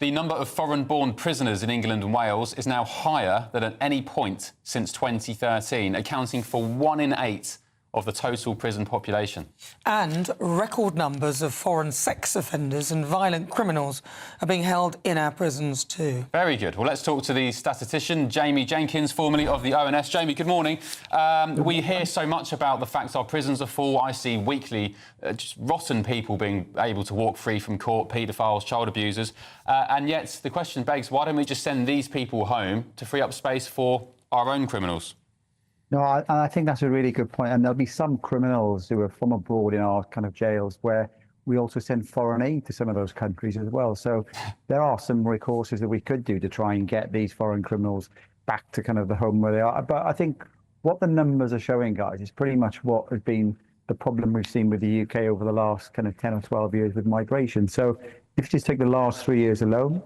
The number of foreign-born prisoners in England and Wales is now higher than at any point since 2013, accounting for 1 in 8 of the total prison population. And record numbers of foreign sex offenders and violent criminals are being held in our prisons too. Very good. Well, let's talk to the statistician, Jamie Jenkins, formerly of the ONS. Jamie, good morning. We hear so much about the fact our prisons are full. I see weekly just rotten people being able to walk free from court, paedophiles, child abusers. And yet the question begs, why don't we just send these people home to free up space for our own criminals? No, I think that's a really good point. And there'll be some criminals who are from abroad in our kind of jails where we also send foreign aid to some of those countries as well. So there are some recourses that we could do to try and get these foreign criminals back to kind of the home where they are. But I think what the numbers are showing, guys, is pretty much what has been the problem we've seen with the UK over the last kind of 10 or 12 years with migration. So if you just take the last 3 years alone,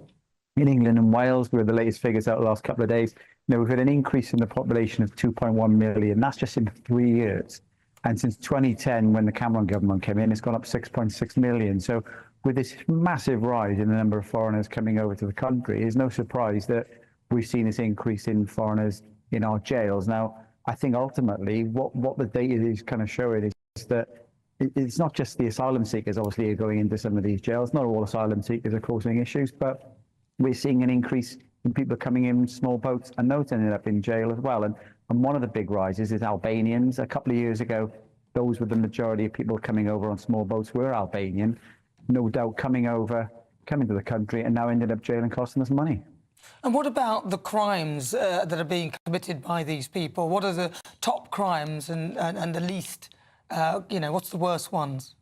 in England and Wales, where the latest figures out the last couple of days, we've had an increase in the population of 2.1 million. That's just in 3 years. And since 2010, when the Cameron government came in, it's gone up 6.6 million. So with this massive rise in the number of foreigners coming over to the country, it's no surprise that we've seen this increase in foreigners in our jails. Now, I think ultimately what the data is kind of showing is that it's not just the asylum seekers, obviously, are going into some of these jails. Not all asylum seekers are causing issues, but we're seeing an increase in people coming in small boats, and those ended up in jail as well. And one of the big rises is Albanians. A couple of years ago, those were the majority of people coming over on small boats were Albanian, no doubt coming to the country, and now ended up jail and costing us money. And what about the crimes that are being committed by these people? What are the top crimes and the least, what's the worst ones?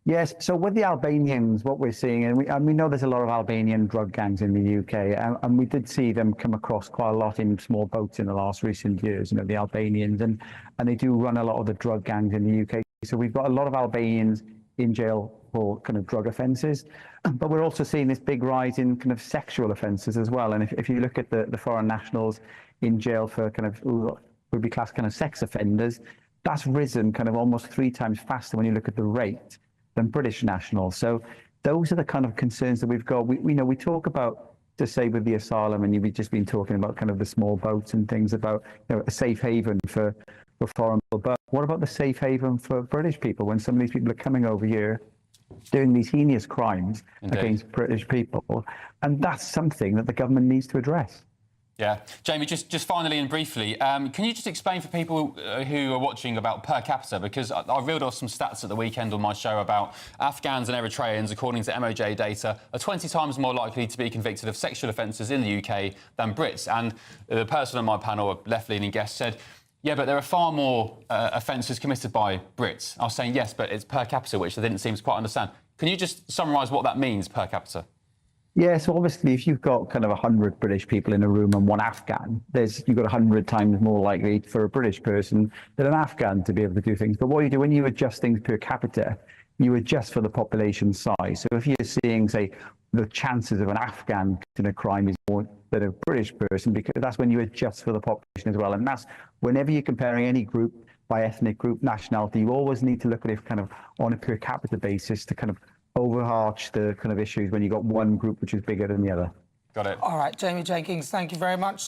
Yes, so with the Albanians, what we're seeing, and we know there's a lot of Albanian drug gangs in the UK, and we did see them come across quite a lot in small boats in the last recent years, the Albanians, and they do run a lot of the drug gangs in the UK. So we've got a lot of Albanians in jail for kind of drug offences, but we're also seeing this big rise in kind of sexual offences as well. And if you look at the foreign nationals in jail for kind of would be classed kind of sex offenders, that's risen kind of almost 3 times faster when you look at the rate than British nationals. So those are the kind of concerns that we've got. We talk about, to say with the asylum, and you've just been talking about kind of the small boats and things about a safe haven for foreign people. But what about the safe haven for British people when some of these people are coming over here doing these heinous crimes against British people? And that's something that the government needs to address. Yeah. Jamie, just finally and briefly, can you just explain for people who are watching about per capita? Because I reeled off some stats at the weekend on my show about Afghans and Eritreans, according to MOJ data, are 20 times more likely to be convicted of sexual offences in the UK than Brits. And the person on my panel, a left-leaning guest, said, yeah, but there are far more offences committed by Brits. I was saying, yes, but it's per capita, which they didn't seem to quite understand. Can you just summarise what that means per capita? Yeah, so obviously if you've got kind of 100 British people in a room and 1 Afghan, you've got 100 times more likely for a British person than an Afghan to be able to do things. But what you do when you adjust things per capita, you adjust for the population size. So if you're seeing, say, the chances of an Afghan committing a crime is more than a British person, because that's when you adjust for the population as well. And that's whenever you're comparing any group by ethnic group, nationality, you always need to look at it kind of on a per capita basis to kind of overarch the kind of issues when you've got one group which is bigger than the other. Got it. All right, Jamie Jenkins, thank you very much.